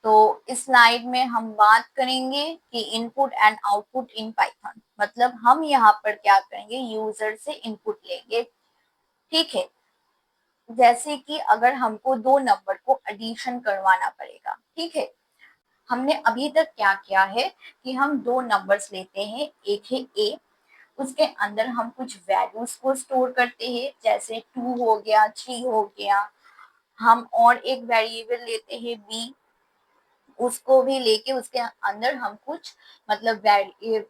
तो इस स्लाइड में हम बात करेंगे कि input and output in Python, मतलब हम यहाँ पर क्या करेंगे, यूजर से इनपुट लेंगे। ठीक है, जैसे कि अगर हमको दो नंबर को एडिशन करवाना पड़ेगा। ठीक है, हमने अभी तक क्या किया है कि हम दो नंबर्स लेते हैं, एक है ए, उसके अंदर हम कुछ वैल्यूज को स्टोर करते हैं, जैसे 2 हो गया, 3 हो गया। हम और एक वेरिएबल लेते हैं बी, उसको भी लेके उसके अंदर हम कुछ मतलब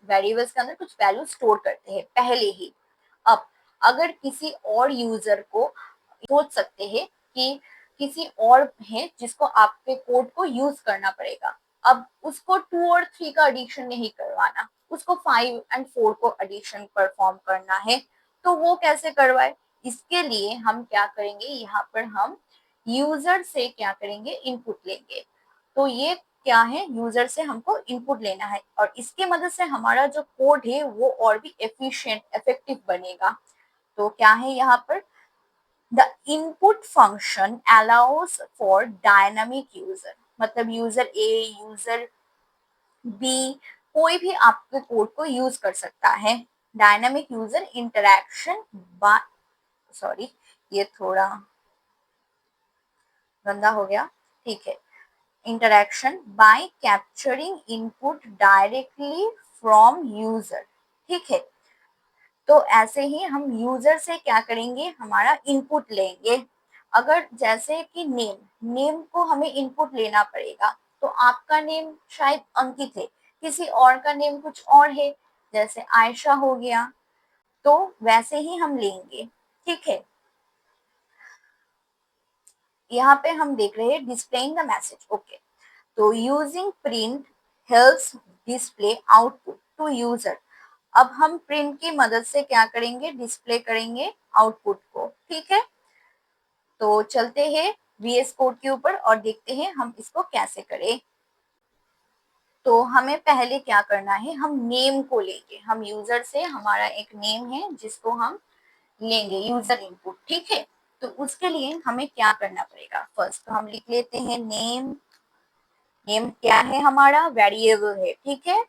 वेरिएबल्स के अंदर कुछ वैल्यू स्टोर करते हैं पहले ही। अब अगर किसी और यूजर को सोच सकते हैं कि किसी और है जिसको आपके कोड को यूज करना पड़ेगा, अब उसको 2 और 3 का एडिशन नहीं करवाना, उसको 5 एंड 4 को एडिशन परफॉर्म करना है, तो वो कैसे करवाए? इसके लिए हम क्या करेंगे, यहाँ पर हम यूजर से क्या करेंगे, इनपुट लेंगे। तो ये क्या है, यूजर से हमको इनपुट लेना है और इसके मदद से हमारा जो कोड है वो और भी एफिशिएंट इफेक्टिव बनेगा। तो क्या है यहाँ पर, the input function allows for dynamic user, मतलब यूजर ए, यूजर बी, कोई भी आपके कोड को यूज कर सकता है। Dynamic user interaction by, sorry ये थोड़ा गंदा हो गया। ठीक है, interaction by capturing input directly from user। ठीक है, तो ऐसे ही हम यूजर से क्या करेंगे, हमारा इनपुट लेंगे। अगर जैसे कि नेम को हमें इनपुट लेना पड़ेगा, तो आपका नेम शायद अंकित है, किसी और का नेम कुछ और है, जैसे आयशा हो गया, तो वैसे ही हम लेंगे। ठीक है, यहाँ पे हम देख रहे हैं डिस्प्लेइंग द मैसेज। ओके, तो using print helps display output to user. अब हम प्रिंट की मदद से क्या करेंगे, डिस्प्ले करेंगे आउटपुट को। ठीक है, तो चलते हैं वीएस कोड के ऊपर और देखते हैं हम इसको कैसे करें। तो हमें पहले क्या करना है, हम नेम को लेंगे, हम यूजर से हमारा एक नेम है जिसको हम लेंगे यूजर इनपुट। ठीक है, तो उसके लिए हमें क्या करना पड़ेगा, फर्स्ट तो हम लिख लेते हैं नेम। नेम क्या है, हमारा वेरिएबल है। ठीक है,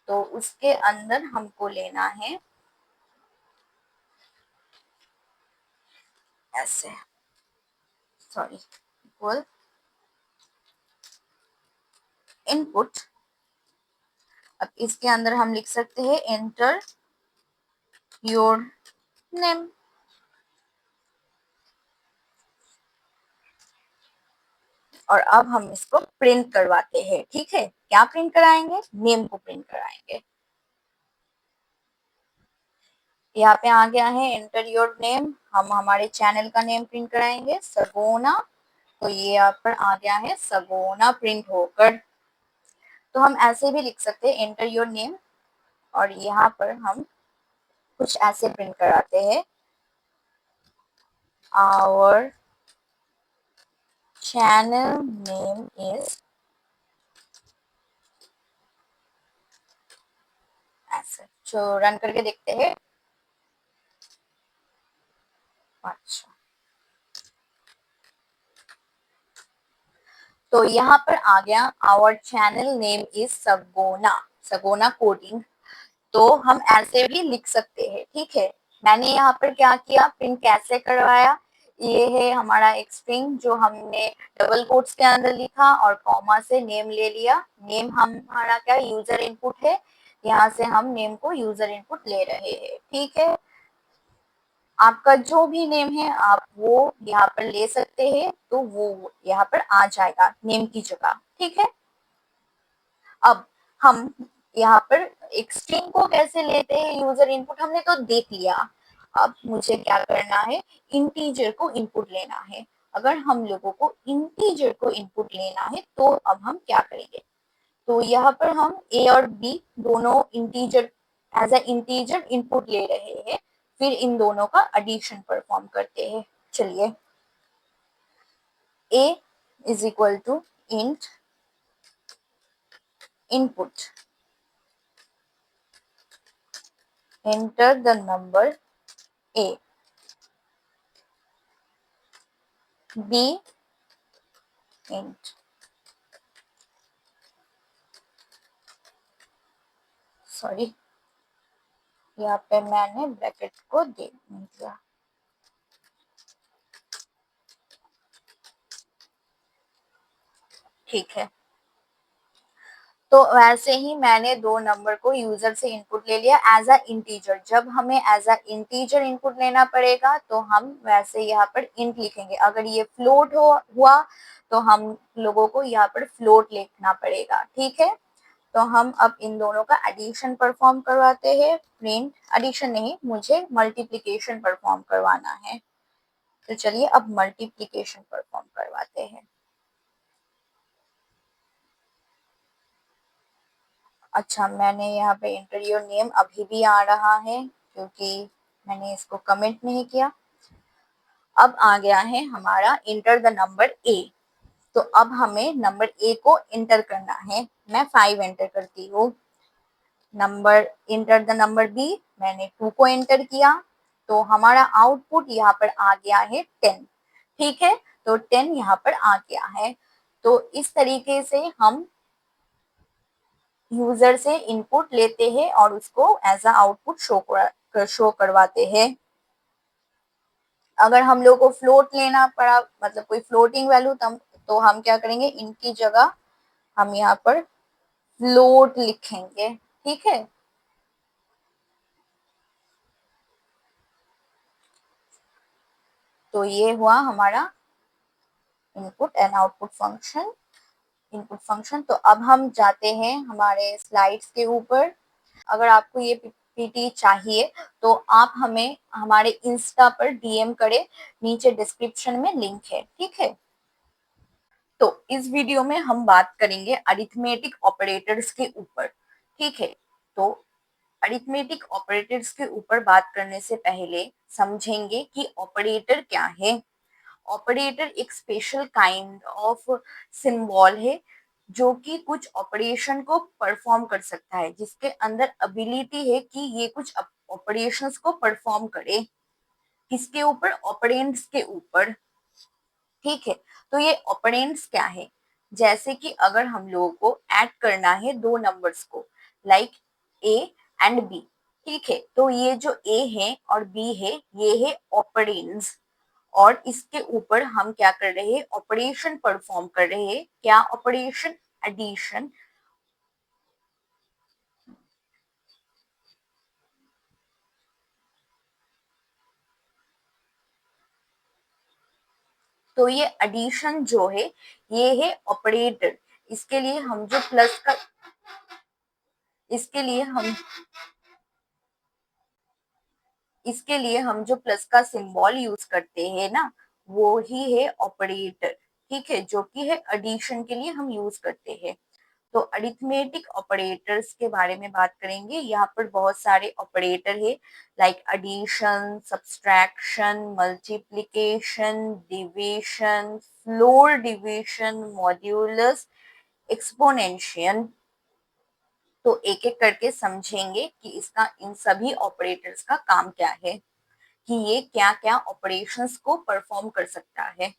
तो उसके अंदर हमको लेना है ऐसे, सॉरी, इक्वल इनपुट। अब इसके अंदर हम लिख सकते हैं एंटर योर नेम। और अब हम इसको प्रिंट करवाते हैं। ठीक है, क्या प्रिंट कराएंगे, नेम को प्रिंट कराएंगे। यहाँ पे आ गया है एंटर योर नेम, हम हमारे चैनल का नेम प्रिंट कराएंगे, सगोना। तो ये यहाँ पर आ गया है सगोना प्रिंट होकर। तो हम ऐसे भी लिख सकते हैं एंटर योर नेम, और यहाँ पर हम कुछ ऐसे प्रिंट कराते हैं, आवर चैनल नेम इज, ऐसे। जो रन करके देखते हैं। अच्छा, तो यहाँ पर आ गया आवर चैनल नेम इज सगोना, सगोना कोडिंग। तो हम ऐसे भी लिख सकते हैं। ठीक है, मैंने यहाँ पर क्या किया, प्रिंट कैसे करवाया, ये है हमारा एक स्ट्रिंग जो हमने डबल कोट्स के अंदर लिखा और कॉमा से नेम ले लिया। नेम हमारा क्या यूजर इनपुट है, यहाँ से हम नेम को यूजर इनपुट ले रहे हैं। ठीक है, आपका जो भी नेम है आप वो यहाँ पर ले सकते हैं, तो वो यहाँ पर आ जाएगा नेम की जगह। ठीक है, अब हम यहाँ पर एक स्ट्रिंग को कैसे लेते हैं, यूजर इनपुट हमने तो देख लिया। अब मुझे क्या करना है, इंटीजर को इनपुट लेना है। अगर हम लोगों को इंटीजर को इनपुट लेना है तो अब हम क्या करेंगे, तो यहाँ पर हम ए और बी दोनों integer, as a integer input ले रहे हैं, फिर इन दोनों का एडिशन परफॉर्म करते हैं। चलिए, a is equal to int input, enter the number a, b int, sorry, यहाँ पे मैंने ब्रैकेट को दे दिया। ठीक है, तो वैसे ही मैंने दो नंबर को यूजर से इनपुट ले लिया एज अ इंटीजर। जब हमें एज अ इंटीजर इनपुट लेना पड़ेगा तो हम वैसे यहाँ पर इंट लिखेंगे। अगर ये फ्लोट हुआ तो हम लोगों को यहाँ पर फ्लोट लिखना पड़ेगा। ठीक है, तो हम अब इन दोनों का एडिशन परफॉर्म करवाते हैं। प्रिंट एडिशन नहीं, मुझे मल्टीप्लिकेशन परफॉर्म करवाना है। तो चलिए अब मल्टीप्लिकेशन परफॉर्म करवाते हैं। अच्छा, मैंने यहाँ पे इंटर योर नेम अभी भी आ रहा है क्योंकि मैंने इसको कमेंट नहीं किया। अब आ गया है हमारा इंटर द नंबर ए। तो अब हमें नंबर ए को इंटर करना है। मैं 5 एंटर करती हूँ। Number enter the number B, मैंने 2 को एंटर किया। तो हमारा आउटपुट यहाँ पर आ गया है 10। ठीक है, तो 10 यहाँ पर आ गया है। तो इस तरीके से हम यूजर से इनपुट लेते हैं और उसको एज अ आउटपुट शो करवाते हैं। अगर हम लोग को फ्लोट लेना पड़ा, मतलब कोई फ्लोटिंग वैल्यू, तब तो हम क्या करेंगे, इनकी जगह हम यहाँ पर फ्लोट लिखेंगे। ठीक है, तो ये हुआ हमारा इनपुट एंड आउटपुट फंक्शन। तो अब हम जाते हैं हमारे स्लाइड्स के ऊपर। अगर आपको ये पीपीटी चाहिए तो आप हमें हमारे इंस्टा पर डीएम करें, नीचे डिस्क्रिप्शन में लिंक है। ठीक है, तो इस वीडियो में हम बात करेंगे अरिथमेटिक ऑपरेटर्स के ऊपर। ठीक है, तो अरिथमेटिक ऑपरेटर्स के ऊपर बात करने से पहले समझेंगे कि ऑपरेटर क्या है। ऑपरेटर एक स्पेशल काइंड ऑफ सिंबल है जो कि कुछ ऑपरेशन को परफॉर्म कर सकता है, जिसके अंदर एबिलिटी है कि ये कुछ ऑपरेशंस को परफॉर्म करे। किसके ऊपर? ऑपरेंड्स के ऊपर। ठीक है, तो ये ऑपरेंड्स क्या है? जैसे कि अगर हम लोगों को ऐड करना है दो नंबर्स को, लाइक ए एंड बी। ठीक है, तो ये जो ए है और बी है, ये है ऑपरेंड्स। और इसके ऊपर हम क्या कर रहे हैं? ऑपरेशन परफॉर्म कर रहे हैं। क्या ऑपरेशन? एडिशन। तो ये एडिशन जो है, ये है ऑपरेटर। इसके लिए हम जो प्लस का इसके लिए हम इसके लिए हम जो प्लस का सिंबल यूज करते हैं ना, वो ही है ऑपरेटर। ठीक है, जो कि है एडिशन के लिए हम यूज करते हैं। तो अरिथमेटिक ऑपरेटर्स के बारे में बात करेंगे। यहाँ पर बहुत सारे ऑपरेटर है, like addition, subtraction, multiplication, division, floor division, modulus, exponential. तो एक एक करके समझेंगे कि इसका, इन सभी ऑपरेटर्स का काम क्या है, कि ये क्या क्या ऑपरेशंस को परफॉर्म कर सकता है।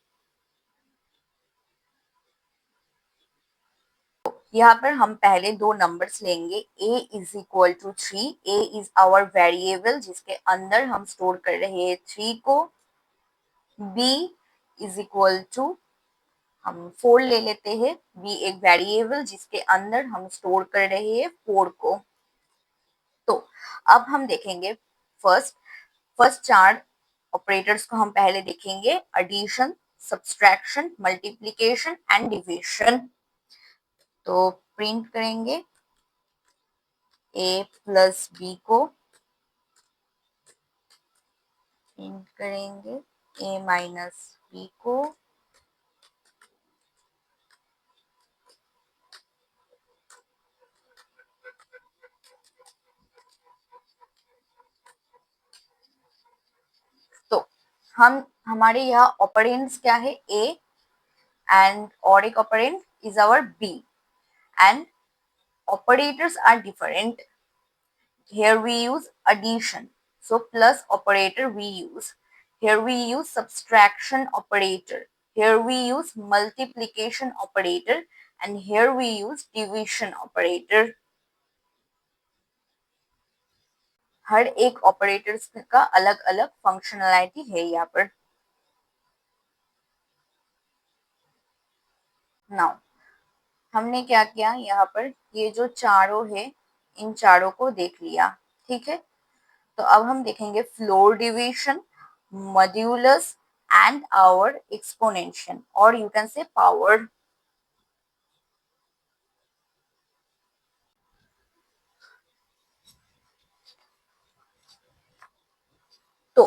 यहाँ पर हम पहले दो नंबर्स लेंगे। a is equal to 3। a is our variable जिसके अंदर हम स्टोर कर रहे हैं 3 को। b इज इक्वल टू, हम 4 ले लेते हैं। b एक वेरिएबल जिसके अंदर हम स्टोर कर रहे हैं 4 को। तो अब हम देखेंगे फर्स्ट फर्स्ट चार ऑपरेटर्स को हम पहले देखेंगे। Addition, subtraction, multiplication and division. तो प्रिंट करेंगे a प्लस बी को, प्रिंट करेंगे a माइनस बी को, तो हम हमारे यहाँ ऑपरेंड्स क्या है? a एंड और एक operand is our b and operators are different. Here we use addition. So plus operator we use. Here we use subtraction operator. Here we use multiplication operator. And here we use division operator. हर एक operators का अलग अलग functionality है यहाँ पर। Now हमने क्या किया, यहाँ पर ये जो चारों है इन चारों को देख लिया, ठीक है। तो अब हम देखेंगे floor division, modulus and our exponential, और यू कैन से पावर। तो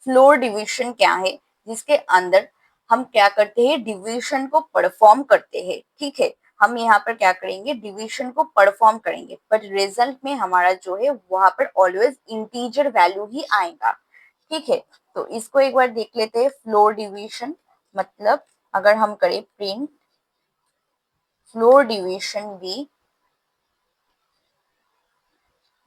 फ्लोर डिवीजन क्या है, जिसके अंदर हम क्या करते हैं, डिवीजन को परफॉर्म करते हैं, ठीक है। हम यहाँ पर क्या करेंगे, डिवीजन को परफॉर्म करेंगे, बट रिजल्ट में हमारा जो है वहां पर ऑलवेज इंटीजर वैल्यू ही आएगा, ठीक है। तो इसको एक बार देख लेते हैं, फ्लोर डिवीजन मतलब अगर हम करें प्रिंट फ्लोर डिवीजन भी,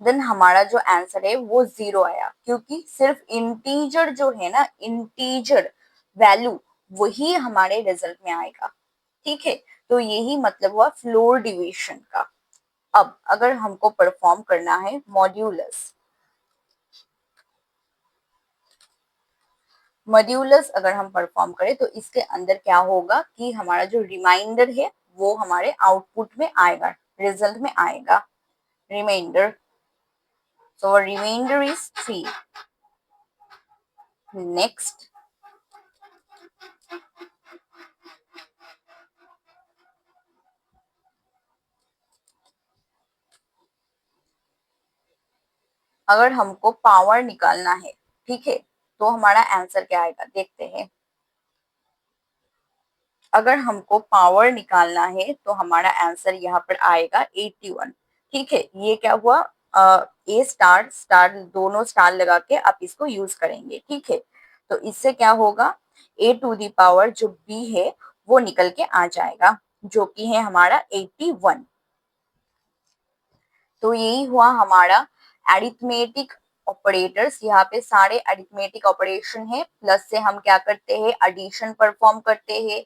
देन हमारा जो आंसर है वो 0 आया, क्योंकि सिर्फ इंटीजर जो है ना, इंटीजर वैल्यू वही हमारे रिजल्ट में आएगा, ठीक है। तो यही मतलब हुआ फ्लोर डिवीजन का। अब अगर हमको परफॉर्म करना है मॉड्यूलस, मॉड्यूलस अगर हम परफॉर्म करें तो इसके अंदर क्या होगा कि हमारा जो रिमाइंडर है वो हमारे आउटपुट में आएगा, रिजल्ट में आएगा, remainder. So remainder is 3। Next, अगर हमको पावर निकालना है, ठीक है, तो हमारा आंसर क्या आएगा देखते हैं। अगर हमको पावर निकालना है तो हमारा आंसर यहाँ पर आएगा 81, ठीक है। ये क्या हुआ, ए स्टार स्टार दोनों स्टार लगा के आप इसको यूज करेंगे, ठीक है। तो इससे क्या होगा, ए टू दी पावर जो बी है वो निकल के आ जाएगा, जो कि है हमारा 81। तो यही हुआ हमारा अरिथमेटिक ऑपरेटर्स। यहाँ पे सारे अरिथमेटिक ऑपरेशन है, प्लस से हम क्या करते हैं, एडिशन परफॉर्म करते हैं।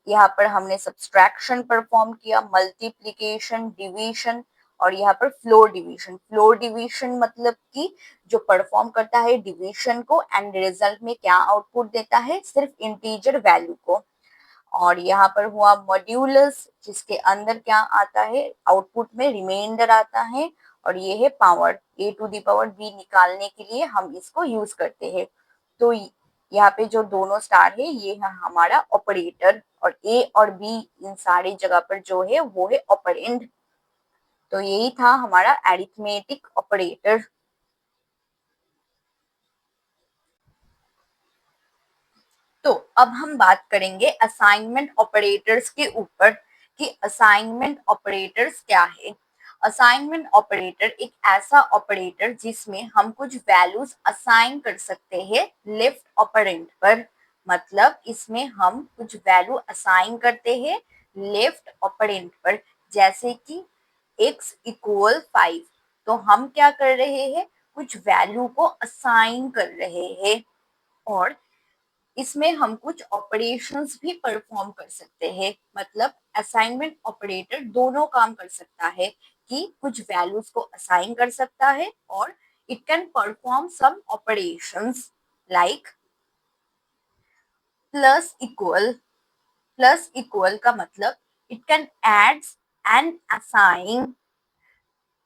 यहाँ पर हमने सब्सट्रैक्शन परफॉर्म किया, मल्टीप्लीकेशन, डिवीजन, और यहाँ पर फ्लोर डिवीजन। फ्लोर डिवीजन मतलब कि जो परफॉर्म करता है डिवीजन को एंड रिजल्ट में क्या आउटपुट देता है, सिर्फ इंटीजर वैल्यू को। और यहाँ पर हुआ मॉड्यूलस, जिसके अंदर क्या आता है, आउटपुट में रिमाइंडर आता है, और ये है power, A to the power B निकालने के लिए हम इसको यूज करते हैं। तो यहाँ पे जो दोनों स्टार है ये है हमारा ऑपरेटर, और ए और बी इन सारी जगह पर जो है वो है ऑपरेंड। तो यही था हमारा अरिथमेटिक ऑपरेटर। तो अब हम बात करेंगे असाइनमेंट ऑपरेटर्स के ऊपर, कि असाइनमेंट ऑपरेटर्स क्या है। असाइनमेंट ऑपरेटर एक ऐसा ऑपरेटर जिसमें हम कुछ वैल्यूज असाइन कर सकते हैं लेफ्ट ऑपरेंड पर। मतलब इसमें हम कुछ वैल्यू असाइन करते हैं लेफ्ट ऑपरेंड पर, जैसे कि x इक्वल 5। तो हम क्या कर रहे हैं, कुछ वैल्यू को असाइन कर रहे हैं, और इसमें हम कुछ ऑपरेशंस भी परफॉर्म कर सकते हैं। मतलब असाइनमेंट ऑपरेटर दोनों काम कर सकता है, कि कुछ वैल्यूज को असाइन कर सकता है और it can perform some operations like plus equal. Plus equal का मतलब it can adds and assign.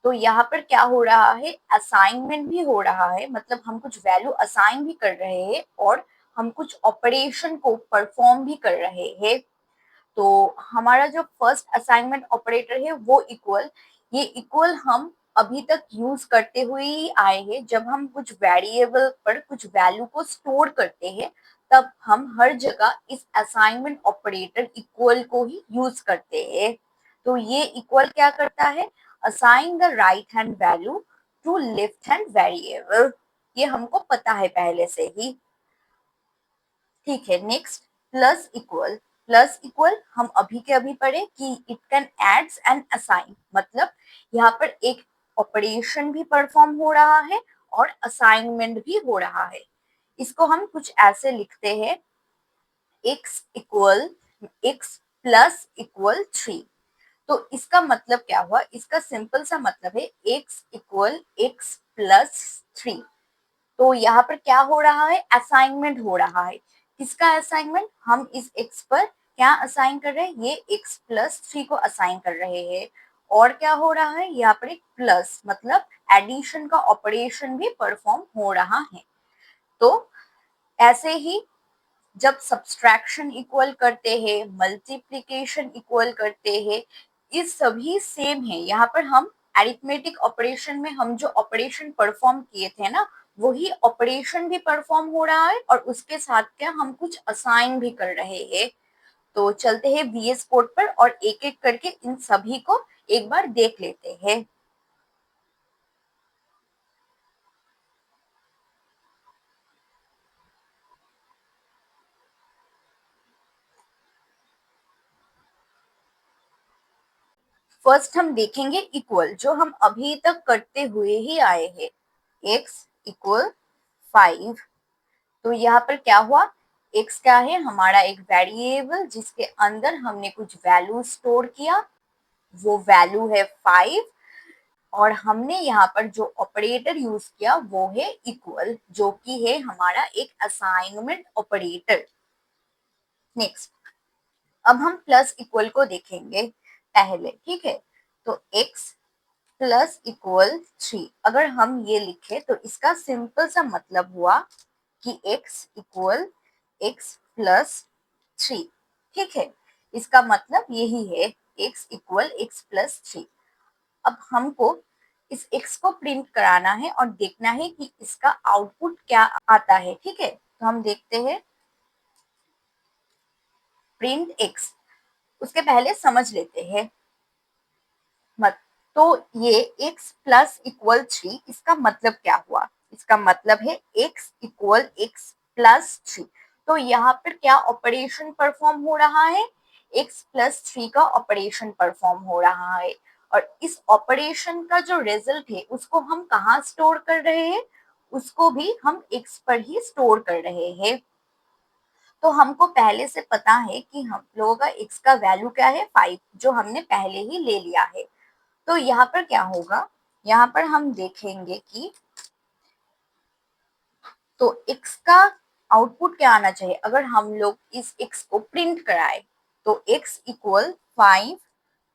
तो यहाँ पर क्या हो रहा है, असाइनमेंट भी हो रहा है, मतलब हम कुछ वैल्यू असाइन भी कर रहे हैं और हम कुछ ऑपरेशन को परफॉर्म भी कर रहे हैं। तो हमारा जो फर्स्ट असाइनमेंट ऑपरेटर है वो इक्वल, ये इक्वल हम अभी तक यूज करते हुए ही आए हैं। जब हम कुछ वेरिएबल पर कुछ वैल्यू को स्टोर करते हैं तब हम हर जगह इस असाइनमेंट ऑपरेटर इक्वल को ही यूज करते हैं। तो ये इक्वल क्या करता है, assign the right hand value to left hand variable. ये हमको पता है पहले से ही, ठीक है। Next, plus equal. Plus equal हम अभी के अभी पढ़े कि it can adds and assign, मतलब यहाँ पर एक ऑपरेशन भी परफॉर्म हो रहा है और असाइनमेंट भी हो रहा है। इसको हम कुछ ऐसे लिखते हैं, x equal x plus equal 3। तो इसका मतलब क्या हुआ, इसका सिंपल सा मतलब है x इक्वल x प्लस 3। तो यहाँ पर क्या हो रहा है, असाइनमेंट हो रहा है। किसका असाइनमेंट, हम इस x पर क्या असाइन कर रहे हैं, ये x प्लस 3 को असाइन कर रहे हैं। और क्या हो रहा है, यहाँ पर एक प्लस मतलब एडिशन का ऑपरेशन भी परफॉर्म हो रहा है। तो ऐसे ही जब सब्सट्रैक्शन इक्वल करते हैं, मल्टीप्लिकेशन इक्वल करते हैं, ये सभी सेम है। यहाँ पर हम अरिथमेटिक ऑपरेशन में हम जो ऑपरेशन परफॉर्म किए थे ना, वही ऑपरेशन भी परफॉर्म हो रहा है और उसके साथ क्या हम कुछ असाइन भी कर रहे हैं। तो चलते हैं VS कोड पर और एक एक करके इन सभी को एक बार देख लेते हैं। फर्स्ट हम देखेंगे इक्वल, जो हम अभी तक करते हुए ही आए हैं। x equal 5। तो यहाँ पर क्या हुआ, x क्या है, हमारा एक वेरिएबल जिसके अंदर हमने कुछ वैल्यू स्टोर किया, वो वैल्यू है 5। और हमने यहाँ पर जो ऑपरेटर यूज किया वो है इक्वल, जो कि है हमारा एक असाइनमेंट ऑपरेटर। नेक्स्ट, अब हम प्लस इक्वल को देखेंगे पहले, ठीक है। तो x प्लस इक्वल 3 अगर हम ये लिखे तो इसका सिंपल सा मतलब हुआ कि x इक्वल x प्लस 3, ठीक है। इसका मतलब यही है, x इक्वल x प्लस 3। अब हमको इस x को प्रिंट कराना है और देखना है कि इसका आउटपुट क्या आता है, ठीक है। तो हम देखते हैं प्रिंट x। उसके पहले समझ लेते हैं मत। तो ये x प्लस इक्वल 3, इसका मतलब क्या हुआ, इसका मतलब है x इक्वल x प्लस 3। तो यहाँ पर क्या ऑपरेशन परफॉर्म हो रहा है, x प्लस 3 का ऑपरेशन परफॉर्म हो रहा है। और इस ऑपरेशन का जो रिजल्ट है उसको हम कहाँ स्टोर कर रहे हैं, उसको भी हम x पर ही स्टोर कर रहे हैं। तो हमको पहले से पता है कि हम लोगों का x का वैल्यू क्या है, 5, जो हमने पहले ही ले लिया है। तो यहाँ पर क्या होगा, यहाँ पर हम देखेंगे कि तो x का आउटपुट क्या आना चाहिए अगर हम लोग इस x को प्रिंट कराए। तो x इक्वल 5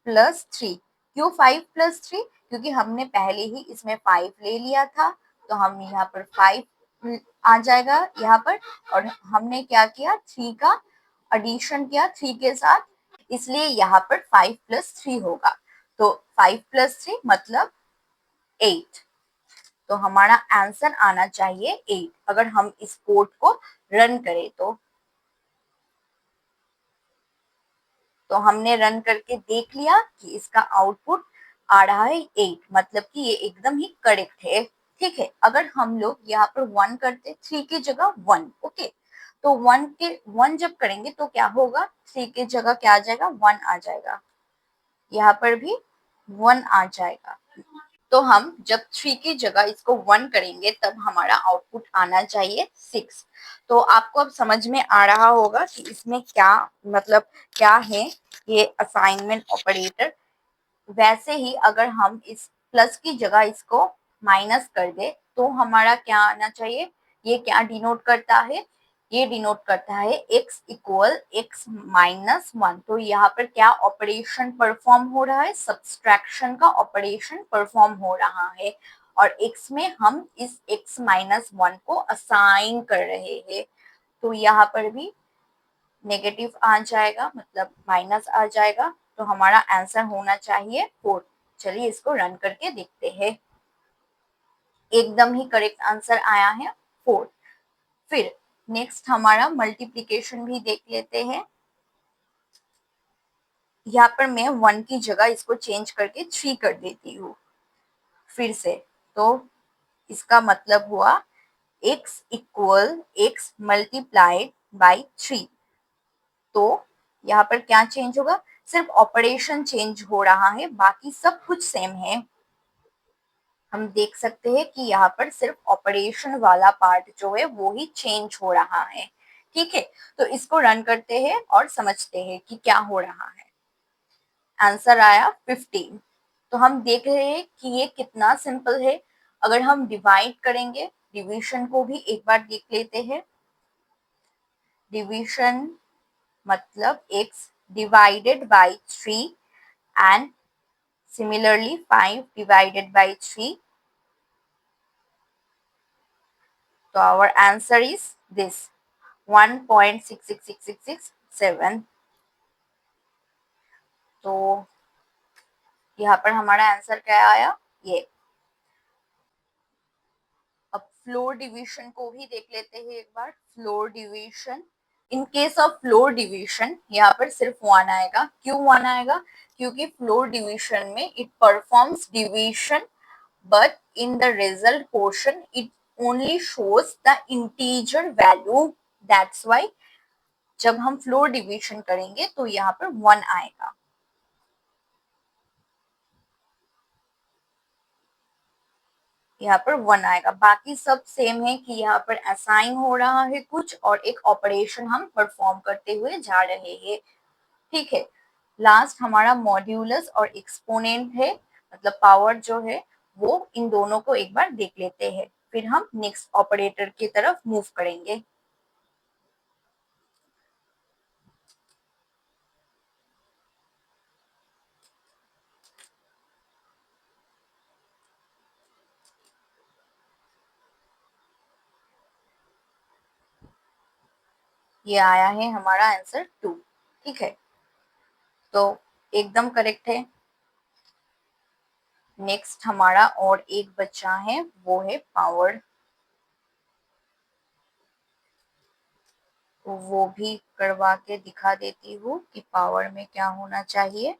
प्लस 3। क्यों 5 प्लस 3, क्योंकि हमने पहले ही इसमें 5 ले लिया था। तो हम यहाँ पर 5 आ जाएगा यहाँ पर, और हमने क्या किया, 3 का एडिशन किया 3 के साथ, इसलिए यहाँ पर 5 प्लस 3 होगा। तो 5 प्लस 3 मतलब 8। तो हमारा आंसर आना चाहिए 8 अगर हम इस कोड को रन करें तो हमने रन करके देख लिया कि इसका आउटपुट आ रहा है 8, मतलब कि ये एकदम ही करेक्ट है, ठीक है। अगर हम लोग यहाँ पर 1 करते, 3 की जगह 1, ओके। तो 1 जब करेंगे तो क्या होगा, 3 की जगह क्या आ जाएगा, 1 आ जाएगा। यहाँ पर भी 1 आ जाएगा। तो हम जब 3 की जगह इसको 1 करेंगे तब हमारा आउटपुट आना चाहिए 6। तो आपको अब समझ में आ रहा होगा कि इसमें क्या मतलब क्या है ये असाइनमेंट ऑपरेटर। वैसे ही अगर हम इस प्लस की जगह इसको माइनस कर दे तो हमारा क्या आना चाहिए, ये क्या डिनोट करता है, ये डिनोट करता है x इक्वल x माइनस 1। तो यहाँ पर क्या ऑपरेशन परफॉर्म हो रहा है, सब्सट्रैक्शन का ऑपरेशन परफॉर्म हो रहा है। और x में हम इस x माइनस 1 को असाइन कर रहे हैं। तो यहाँ पर भी नेगेटिव आ जाएगा, मतलब माइनस आ जाएगा। तो हमारा आंसर होना चाहिए 4। चलिए इसको रन करके देखते हैं। एकदम ही करेक्ट आंसर आया है 4। फिर नेक्स्ट हमारा मल्टीप्लीकेशन भी देख लेते हैं। यहाँ पर मैं 1 की जगह इसको चेंज करके 3 कर देती हूँ फिर से। तो इसका मतलब हुआ x equal x multiplied by 3। तो यहाँ पर क्या चेंज होगा, सिर्फ ऑपरेशन चेंज हो रहा है, बाकी सब कुछ सेम है। हम देख सकते हैं कि यहाँ पर सिर्फ ऑपरेशन वाला पार्ट जो है वो ही चेंज हो रहा है, ठीक है। तो इसको रन करते हैं और समझते हैं कि क्या हो रहा है। आंसर आया 15। तो हम देख रहे हैं कि ये कितना सिंपल है। अगर हम डिवाइड करेंगे, डिवीजन को भी एक बार देख लेते हैं। डिवीजन मतलब x divided by 3 and similarly 5 divided by 3. So our answer is this 1.666667. तो यहाँ पर हमारा आंसर क्या आया ये। अब फ्लोर डिवीजन को भी देख लेते हैं एक बार। Floor division, in case of floor division यहाँ पर सिर्फ 1 आएगा। क्यों 1 आएगा? क्योंकि फ्लोर डिवीजन में it performs division but in the result portion it only shows the integer value. That's why जब हम फ्लोर डिवीजन करेंगे तो यहाँ पर 1 आएगा। यहाँ पर 1 आएगा। बाकी सब सेम है कि यहाँ पर असाइन हो रहा है कुछ और एक ऑपरेशन हम परफॉर्म करते हुए जा रहे हैं। ठीक है, लास्ट हमारा मॉड्यूलस और एक्सपोनेंट है, मतलब पावर जो है वो। इन दोनों को एक बार देख लेते हैं, फिर हम नेक्स्ट ऑपरेटर की तरफ मूव करेंगे। ये आया है हमारा आंसर 2। ठीक है, तो एकदम करेक्ट है। नेक्स्ट हमारा और एक बच्चा है, वो है पावर। तो वो भी करवा के दिखा देती हूँ कि पावर में क्या होना चाहिए।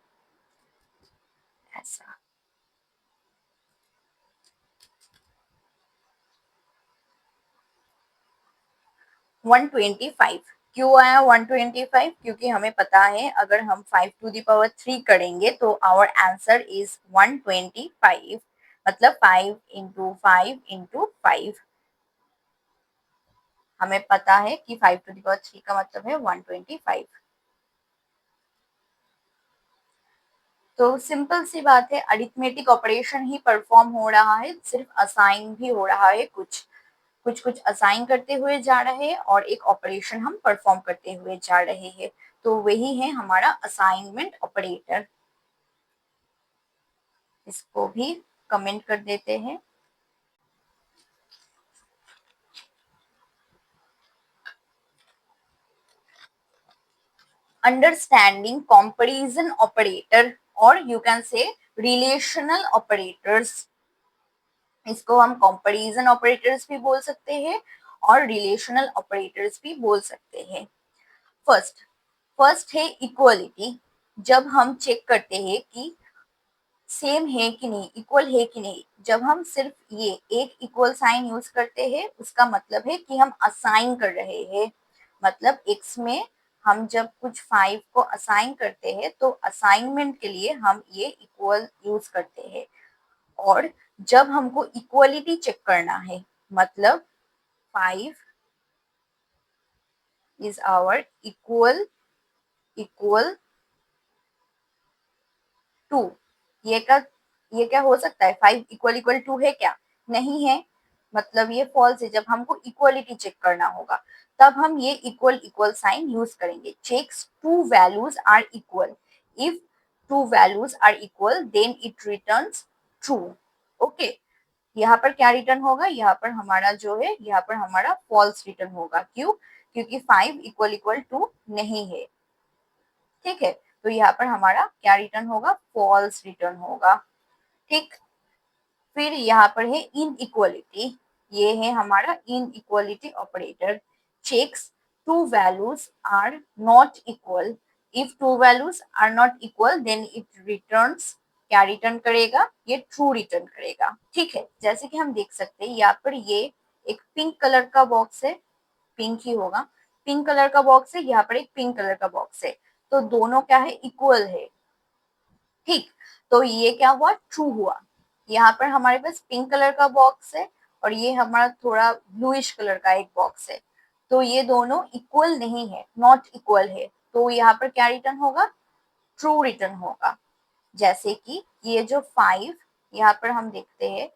ऐसा 125। क्यों आया 125? क्योंकि हमें पता है अगर हम 5 टू द पावर 3 करेंगे तो आवर आंसर इज 125, मतलब 5 इंटू 5 इंटू 5। हमें पता है कि 5 टू द पावर 3 का मतलब है 125। तो सिंपल सी बात है, अरिथमेटिक ऑपरेशन ही परफॉर्म हो रहा है, सिर्फ असाइन भी हो रहा है। कुछ कुछ असाइन करते हुए जा रहे हैं और एक ऑपरेशन हम परफॉर्म करते हुए जा रहे हैं। तो वही है हमारा असाइनमेंट ऑपरेटर। इसको भी कमेंट कर देते हैं। अंडरस्टैंडिंग कंपैरिजन ऑपरेटर और यू कैन से रिलेशनल ऑपरेटर्स। इसको हम कंपैरिजन ऑपरेटर्स भी बोल सकते हैं और रिलेशनल ऑपरेटर्स भी बोल सकते हैं। फर्स्ट है इक्वलिटी। जब हम चेक करते हैं कि सेम है कि नहीं, इक्वल है कि नहीं, जब हम सिर्फ ये एक इक्वल साइन यूज करते हैं उसका मतलब है कि हम असाइन कर रहे हैं। मतलब x में हम जब कुछ 5 को असाइन करते हैं तो असाइनमेंट के लिए हम ये इक्वल यूज करते हैं। और जब हमको इक्वलिटी चेक करना है, मतलब 5 इज आवर इक्वल टू, ये क्या हो सकता है? 5 इक्वल इक्वल टू है क्या? नहीं है, मतलब ये फॉल्स है। जब हमको इक्वलिटी चेक करना होगा तब हम ये इक्वल इक्वल साइन यूज करेंगे। Checks two values are equal. If two values are equal then it returns true. Okay, यहाँ पर क्या रिटर्न होगा? यहाँ पर हमारा जो है, यहाँ पर हमारा फॉल्स रिटर्न होगा। क्यों? क्योंकि 5 इक्वल इक्वल टू नहीं है। ठीक है, तो यहाँ पर हमारा क्या रिटर्न होगा? फॉल्स रिटर्न होगा। ठीक, फिर यहाँ पर है इनइक्वालिटी। ये है हमारा inequality operator. Checks two values are not equal. If two values are not equal then it returns, क्या रिटर्न करेगा? ये ट्रू रिटर्न करेगा। ठीक है, जैसे कि हम देख सकते हैं यहाँ पर ये एक पिंक कलर का बॉक्स है, पिंक ही होगा। पिंक कलर का बॉक्स है, यहाँ पर एक पिंक कलर का बॉक्स है, तो दोनों क्या है? इक्वल है। ठीक, तो ये क्या हुआ? ट्रू हुआ। यहाँ पर हमारे पास पिंक कलर का बॉक्स है और ये हमारा थोड़ा ब्लूइश कलर का एक बॉक्स है, तो ये दोनों इक्वल नहीं है, नॉट इक्वल है। तो यहाँ पर क्या रिटर्न होगा? ट्रू रिटर्न होगा। जैसे कि ये जो 5 यहाँ पर हम देखते हैं,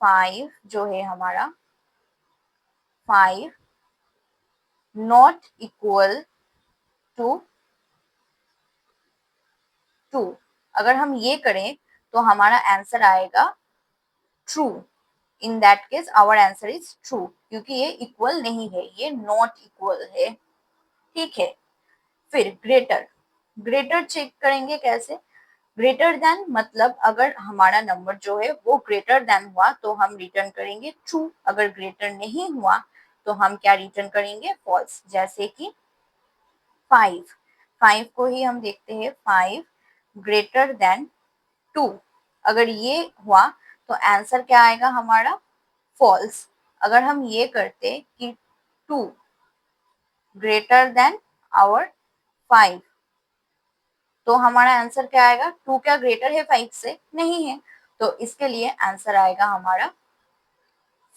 5 जो है हमारा, 5 नॉट इक्वल टू 2। अगर हम ये करें तो हमारा आंसर आएगा true. In that case our answer is true, क्योंकि ये इक्वल नहीं है, ये नॉट इक्वल है। ठीक है, फिर ग्रेटर, ग्रेटर चेक करेंगे कैसे। ग्रेटर देन मतलब अगर हमारा नंबर जो है वो ग्रेटर देन हुआ तो हम रिटर्न करेंगे ट्रू, अगर ग्रेटर नहीं हुआ तो हम क्या रिटर्न करेंगे, फॉल्स। जैसे कि 5, 5 को ही हम देखते हैं, 5 ग्रेटर देन 2। अगर ये हुआ तो आंसर क्या आएगा हमारा, फॉल्स। अगर हम ये करते कि 2 ग्रेटर देन आवर 5 तो हमारा आंसर क्या आएगा, 2 क्या ग्रेटर है 5 से, नहीं है, तो इसके लिए आंसर आएगा हमारा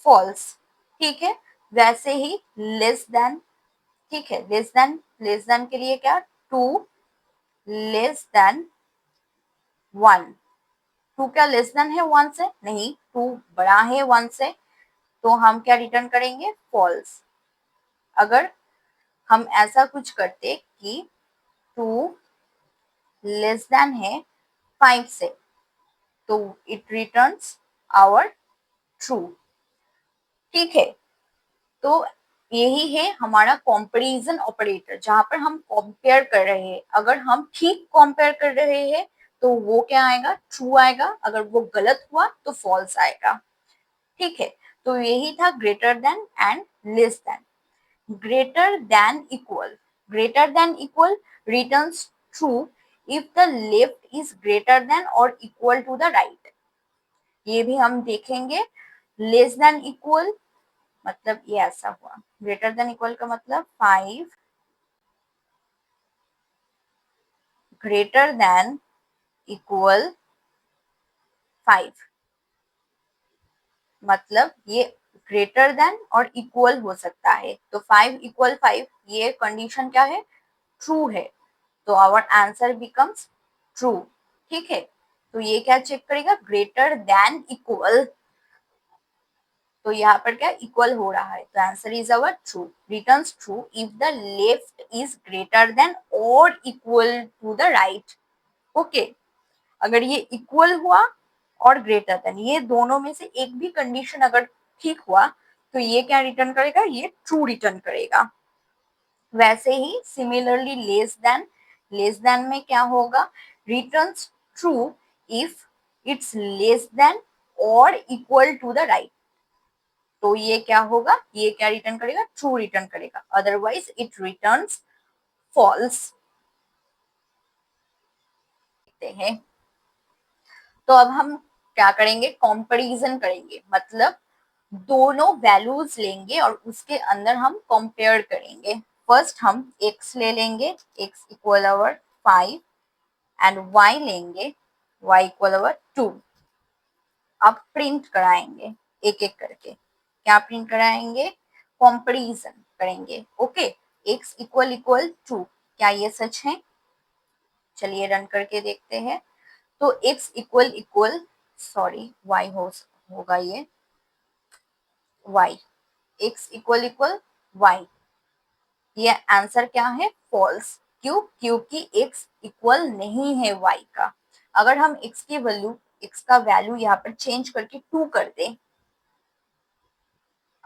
फॉल्स। ठीक है, वैसे ही लेस देन, ठीक है, लेस देन, लेस देन के लिए क्या, 2 लेस देन 1। 2 क्या लेस देन है 1 से, नहीं, 2 बड़ा है 1 से, तो हम क्या रिटर्न करेंगे, फॉल्स। अगर हम ऐसा कुछ करते कि 2 लेस देन है 5 से, तो इट रिटर्न्स आवर ट्रू। ठीक है, तो यही है हमारा कंपैरिजन ऑपरेटर, जहां पर हम कंपेयर कर रहे हैं। अगर हम ठीक कंपेयर कर रहे हैं तो वो क्या आएगा, ट्रू आएगा, अगर वो गलत हुआ तो फॉल्स आएगा। ठीक है, तो यही था greater than and less than. Greater than equal, greater than equal returns true if the left is greater than और इक्वल टू द राइट। ये भी हम देखेंगे। लेस देन इक्वल मतलब ये ऐसा हुआ, ग्रेटर देन इक्वल का मतलब 5 ग्रेटर देन इक्वल 5, मतलब ये ग्रेटर देन और इक्वल हो सकता है, तो 5 इक्वल 5 ये कंडीशन क्या है, ट्रू है, तो आवर आंसर बिकम्स ट्रू। ठीक है, तो ये क्या चेक करेगा, ग्रेटर देन इक्वल, तो यहाँ पर क्या इक्वल हो रहा है, तो answer is our true, returns true if the left is greater than और equal to the right. Okay, अगर ये इक्वल हुआ और ग्रेटर देन, ये दोनों में से एक भी कंडीशन अगर ठीक हुआ तो ये क्या रिटर्न करेगा, ये ट्रू रिटर्न करेगा। वैसे ही similarly less than, less than में क्या होगा, returns true if it's less than और इक्वल टू द राइट, तो ये क्या होगा, ये क्या रिटर्न करेगा, ट्रू रिटर्न करेगा, अदरवाइज इट रिटर्न्स फॉल्स। हैं, तो अब हम क्या करेंगे, कंपैरिजन करेंगे, मतलब दोनों वैल्यूज लेंगे और उसके अंदर हम कंपेयर करेंगे। फर्स्ट हम x ले लेंगे, x equal our 5 and y लेंगे, y इक्वल अवर 2। अब प्रिंट कराएंगे एक एक करके, क्या प्रिंट कराएंगे, कंपैरिजन करेंगे। ओके, x इक्वल इक्वल 2, क्या ये सच है, चलिए रन करके देखते हैं। तो x equal equal, sorry y होगा ये y, x equal equal y, ये आंसर क्या है, फॉल्स। क्यों, क्योंकि x इक्वल नहीं है y का। अगर हम x की वैल्यू, x का वैल्यू यहाँ पर चेंज करके 2 कर दें,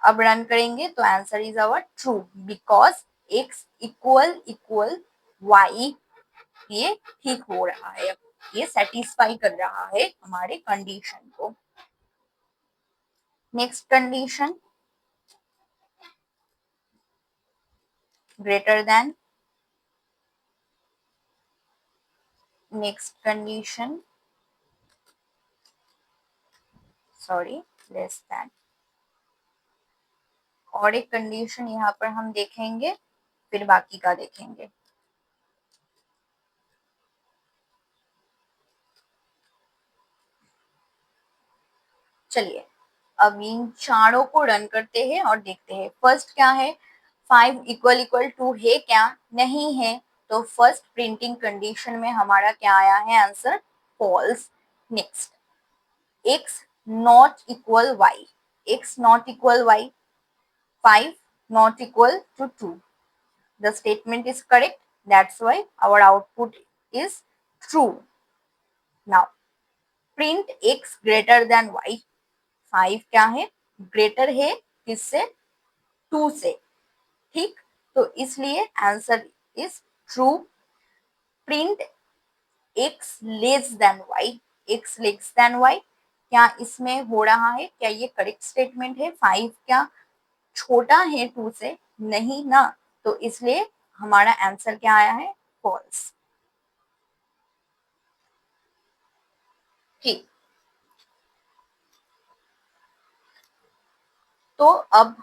अब रन करेंगे तो answer is our true, because x equal equal y, ये ठीक हो रहा है, ये सेटिस्फाई कर रहा है हमारे कंडीशन को। Next condition, greater than, next condition, sorry less than, और एक कंडीशन यहाँ पर हम देखेंगे, फिर बाकी का देखेंगे। चलिए अब इन चारों को रन करते हैं और देखते हैं। फर्स्ट क्या है, 5 इक्वल इक्वल 2 है क्या, नहीं है, तो फर्स्ट प्रिंटिंग कंडीशन में हमारा क्या आया है answer, false. Next, x not equal y. X not equal y. 5 not equal to 2. The statement is correct. That's why our output is true. Now, print x greater than y. 5 क्या है? Greater है किससे? 2 से. ठीक, तो इसलिए answer is true. Print x less than y. x less than y क्या इसमें हो रहा है? क्या ये करेक्ट स्टेटमेंट है? 5 क्या छोटा है 2 से? नहीं ना, तो इसलिए हमारा आंसर क्या आया है? फॉल्स. ठीक, तो अब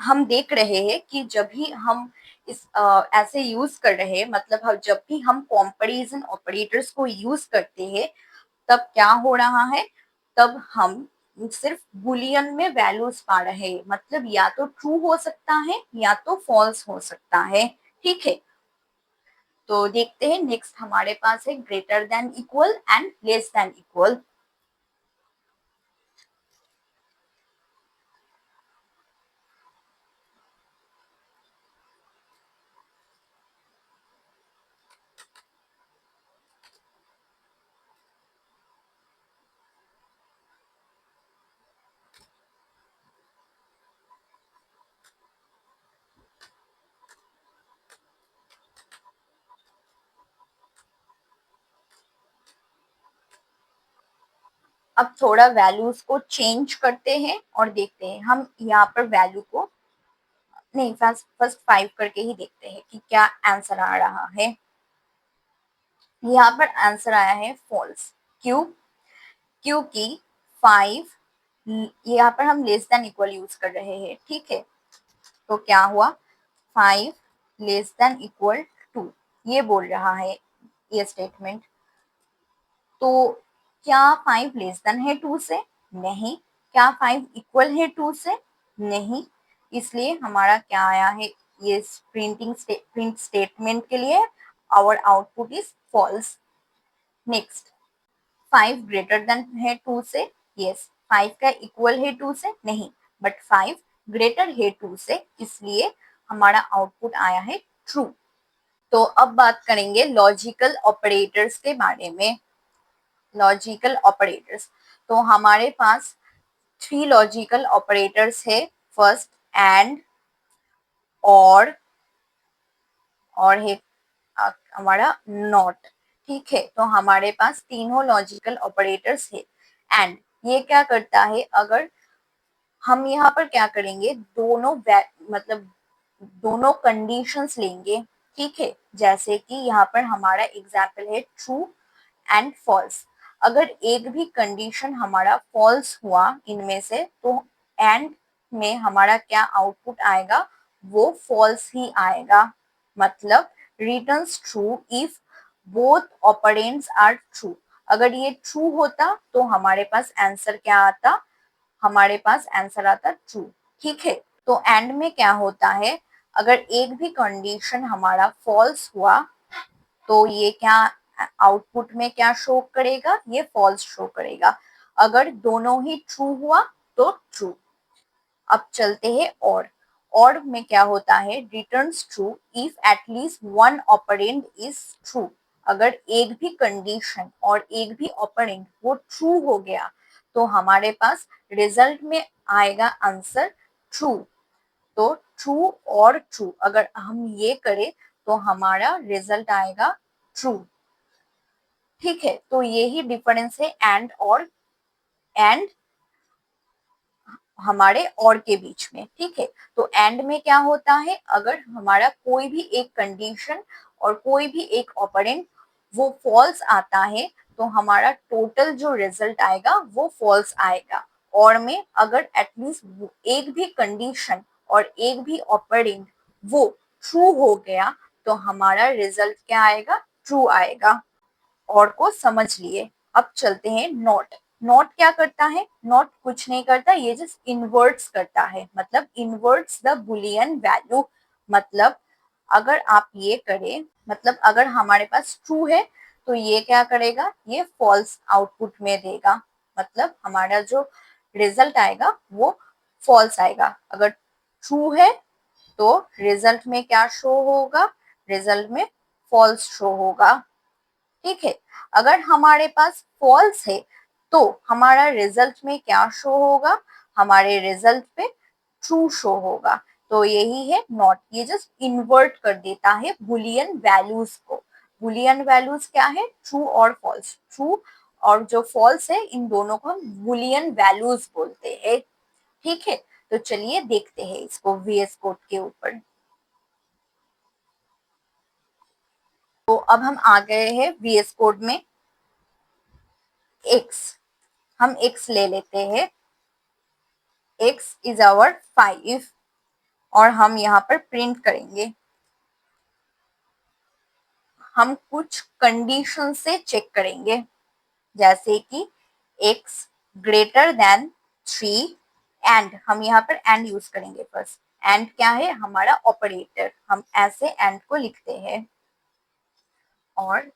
हम देख रहे हैं कि जब भी हम इस ऐसे यूज कर रहे हैं, मतलब जब भी हम कंपैरिजन ऑपरेटर्स को यूज करते हैं, तब क्या हो रहा है? तब हम सिर्फ बुलियन में वैल्यूज पा रहे हैं, मतलब या तो ट्रू हो सकता है या तो फॉल्स हो सकता है. ठीक है, तो देखते हैं नेक्स्ट हमारे पास है greater than equal and less than equal. अब थोड़ा वैल्यूज को चेंज करते हैं और देखते हैं. हम यहाँ पर वैल्यू को नहीं, फर्स्ट फर्स्ट 5 करके ही देखते हैं कि क्या आंसर आ रहा है. यहाँ पर आंसर आया है फॉल्स. क्यों? क्योंकि 5, यहाँ पर हम लेस देन इक्वल यूज कर रहे हैं. ठीक है, तो क्या हुआ? 5 लेस देन इक्वल 2 ये बोल रहा है ये स्टेटमेंट. तो क्या 5 लेस देन है 2 से? नहीं. क्या 5 इक्वल है 2 से? नहीं. इसलिए हमारा क्या आया है? ये प्रिंट स्टेटमेंट के लिए our output is false. Next, 5 greater than है 2 से? यस. 5 का इक्वल है 2 से? नहीं, बट 5 ग्रेटर है 2 से, इसलिए हमारा आउटपुट आया है ट्रू. तो अब बात करेंगे लॉजिकल ऑपरेटर्स के बारे में. लॉजिकल ऑपरेटर्स, तो हमारे पास 3 लॉजिकल ऑपरेटर्स है. फर्स्ट एंड, और है हमारा नॉट. ठीक है, तो हमारे पास तीनों लॉजिकल ऑपरेटर्स है. एंड ये क्या करता है? अगर हम यहाँ पर क्या करेंगे, मतलब दोनों कंडीशंस लेंगे. ठीक है, जैसे कि यहाँ पर हमारा एग्जाम्पल है ट्रू एंड फॉल्स. अगर एक भी कंडीशन हमारा फॉल्स हुआ इनमें से, तो एंड में हमारा क्या आउटपुट आएगा? वो फॉल्स ही आएगा. मतलब returns true if both operands are true. अगर ये ट्रू होता तो हमारे पास आंसर क्या आता? हमारे पास आंसर आता ट्रू. ठीक है, तो एंड में क्या होता है? अगर एक भी कंडीशन हमारा फॉल्स हुआ, तो ये क्या आउटपुट में क्या शो करेगा? ये फॉल्स शो करेगा. अगर दोनों ही ट्रू हुआ तो ट्रू. अब चलते हैं और में क्या होता है? Returns true if at least one operand is true. अगर एक भी कंडीशन और एक भी ऑपरेंड वो ट्रू हो गया, तो हमारे पास रिजल्ट में आएगा आंसर ट्रू. तो ट्रू और ट्रू अगर हम ये करें, तो हमारा रिजल्ट आएगा ट्रू. ठीक है, तो यही डिफरेंस है एंड हमारे और के बीच में. ठीक है, तो एंड में क्या होता है? अगर हमारा कोई भी एक कंडीशन और कोई भी एक ऑपरेंड वो फॉल्स आता है, तो हमारा टोटल जो रिजल्ट आएगा वो फॉल्स आएगा. और में अगर एटलीस्ट एक भी कंडीशन और एक भी ऑपरेंड वो ट्रू हो गया, तो हमारा रिजल्ट क्या आएगा? ट्रू आएगा. और को समझ लिए. अब चलते हैं नॉट. नॉट क्या करता है? नॉट कुछ नहीं करता, ये जस्ट इनवर्ट्स करता है, मतलब इनवर्ट्स द बुलियन वैल्यू. मतलब अगर आप ये करें, मतलब अगर हमारे पास ट्रू है, तो ये क्या करेगा, ये फॉल्स आउटपुट में देगा, मतलब हमारा जो रिजल्ट आएगा वो फॉल्स आएगा। अगर ट्रू है तो रिजल्ट में क्या शो होगा, रिजल्ट में फॉल्स शो होगा। ठीक है, अगर हमारे पास फॉल्स है तो हमारा रिजल्ट में क्या शो होगा, हमारे रिजल्ट पे ट्रू शो होगा। तो यही है नॉट, ये जस्ट इन्वर्ट कर देता है बुलियन वैल्यूज को। बुलियन वैल्यूज क्या है, ट्रू और फॉल्स। ट्रू और जो फॉल्स है इन दोनों को हम बुलियन वैल्यूज बोलते हैं। ठीक है, तो चलिए देखते हैं इसको वीएस कोड के ऊपर। तो अब हम आ गए हैं वीएस कोड में। एक्स, हम एक्स ले लेते हैं, एक्स इज आवर 5 और हम यहाँ पर प्रिंट करेंगे। हम कुछ कंडीशन से चेक करेंगे, जैसे कि एक्स ग्रेटर देन 3 एंड, हम यहाँ पर एंड यूज करेंगे फर्स्ट। एंड क्या है, हमारा ऑपरेटर, हम ऐसे एंड को लिखते हैं। और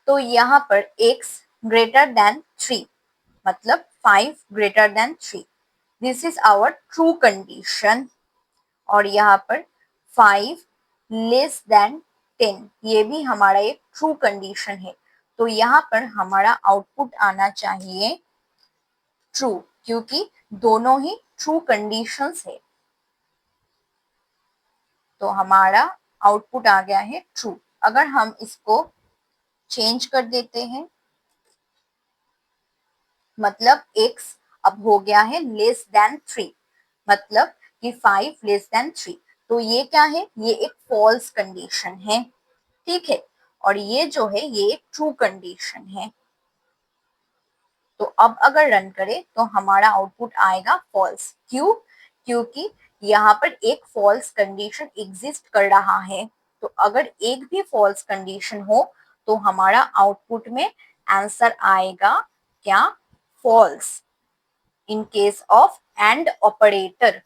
तो यहाँ पर x ग्रेटर देन 3, मतलब 5 greater than 3, this is our true condition. और यहाँ पर 5 लेस देन 10, ये भी हमारा एक ट्रू कंडीशन है। तो यहाँ पर हमारा आउटपुट आना चाहिए ट्रू, क्योंकि दोनों ही ट्रू कंडीशंस है। तो हमारा आउटपुट आ गया है ट्रू। अगर हम इसको चेंज कर देते हैं, मतलब x अब हो गया है लेस देन 3, मतलब कि 5 लेस देन 3, तो ये क्या है, ये एक फॉल्स कंडीशन है। ठीक है, और ये जो है ये एक ट्रू कंडीशन है। तो अब अगर रन करें तो हमारा आउटपुट आएगा फॉल्स। क्यों, क्योंकि यहाँ पर एक फॉल्स कंडीशन एग्जिस्ट कर रहा है। तो अगर एक भी फॉल्स कंडीशन हो तो हमारा आउटपुट में आंसर आएगा क्या, false, in case of and operator.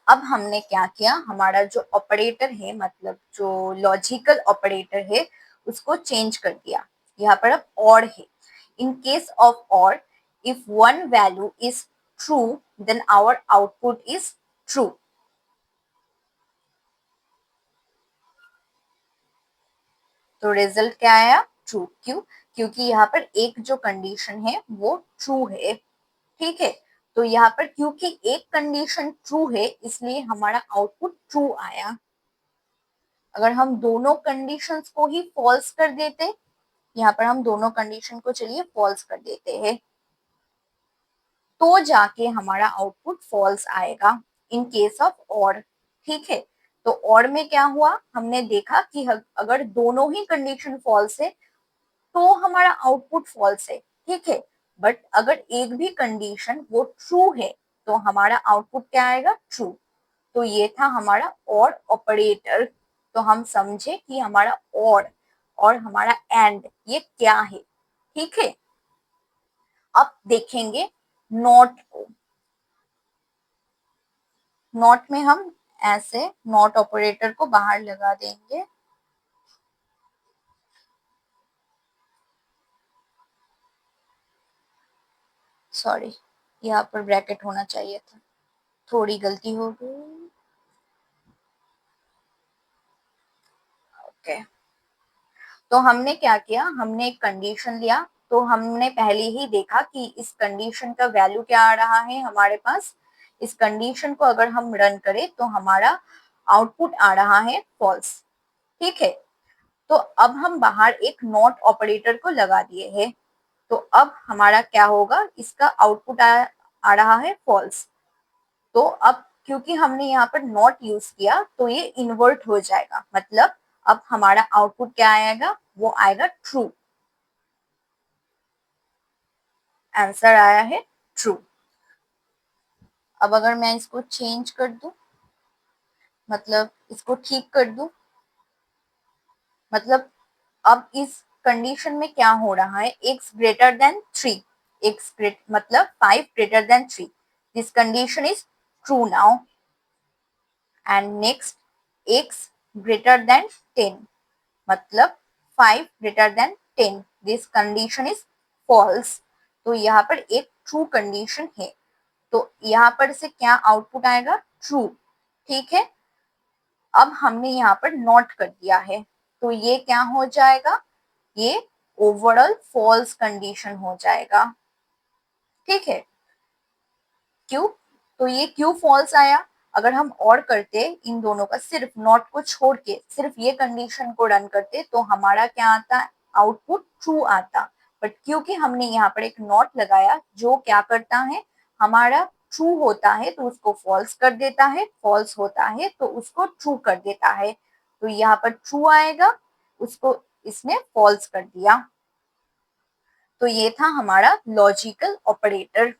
अब हमने क्या किया, हमारा जो ऑपरेटर है, मतलब जो लॉजिकल ऑपरेटर है, उसको चेंज कर दिया। यहाँ पर अब और है, इन केस ऑफ और, if one value is true then our output is true. तो रिजल्ट क्या आया, ट्रू। क्यों, क्योंकि यहाँ पर एक जो कंडीशन है वो ट्रू है। ठीक है, तो यहाँ पर क्योंकि एक कंडीशन ट्रू है इसलिए हमारा आउटपुट ट्रू आया। अगर हम दोनों कंडीशंस को ही फॉल्स कर देते, यहाँ पर हम दोनों कंडीशन को चलिए फॉल्स कर देते हैं, तो जाके हमारा आउटपुट फॉल्स आएगा, इन केस ऑफ और। ठीक है, तो और में क्या हुआ, हमने देखा कि अगर दोनों ही कंडीशन फॉल्स है तो हमारा आउटपुट फॉल्स है। ठीक है, बट अगर एक भी कंडीशन वो ट्रू है तो हमारा आउटपुट क्या आएगा, ट्रू। तो ये था हमारा और ऑपरेटर। तो हम समझे कि हमारा और हमारा एंड ये क्या है। ठीक है, अब देखेंगे नॉट को। नॉट में हम ऐसे नॉट ऑपरेटर को बाहर लगा देंगे, सॉरी यहाँ पर ब्रैकेट होना चाहिए था, थोड़ी गलती हो गई। ओके, तो हमने क्या किया, हमने एक कंडीशन लिया। तो हमने पहले ही देखा कि इस कंडीशन का वैल्यू क्या आ रहा है हमारे पास। इस कंडीशन को अगर हम रन करें तो हमारा आउटपुट आ रहा है फॉल्स। ठीक है, तो अब हम बाहर एक नॉट ऑपरेटर को लगा दिए हैं। तो अब हमारा क्या होगा, इसका आउटपुट आ रहा है फॉल्स। तो अब क्योंकि हमने यहाँ पर नॉट यूज किया तो ये इन्वर्ट हो जाएगा, मतलब अब हमारा आउटपुट क्या आएगा, वो आएगा ट्रू। आंसर आया है ट्रू। अब अगर मैं इसको चेंज कर दूं, मतलब इसको ठीक कर दूं, मतलब अब इस कंडीशन में क्या हो रहा है, x greater than 3, x great मतलब 5 greater than 3, this condition is true now. And next x greater than 10, मतलब 5 greater than 10, this condition is false. तो यहाँ पर एक ट्रू कंडीशन है, तो यहाँ पर से क्या आउटपुट आएगा, ट्रू। ठीक है, अब हमने यहाँ पर नोट कर दिया है, तो ये क्या हो जाएगा, ये ओवरऑल फॉल्स कंडीशन हो जाएगा। ठीक है, क्यों, तो ये क्यों फॉल्स आया, अगर हम और करते इन दोनों का, सिर्फ नॉट को छोड़ के सिर्फ ये कंडीशन को रन करते तो हमारा क्या आता, आउटपुट ट्रू आता। बट क्योंकि हमने यहाँ पर एक नॉट लगाया जो क्या करता है, हमारा ट्रू होता है तो उसको फॉल्स कर देता है, फॉल्स होता है तो उसको ट्रू कर देता है। तो यहाँ पर ट्रू आएगा, उसको इसने फॉल्स कर दिया। तो ये था हमारा लॉजिकल ऑपरेटर।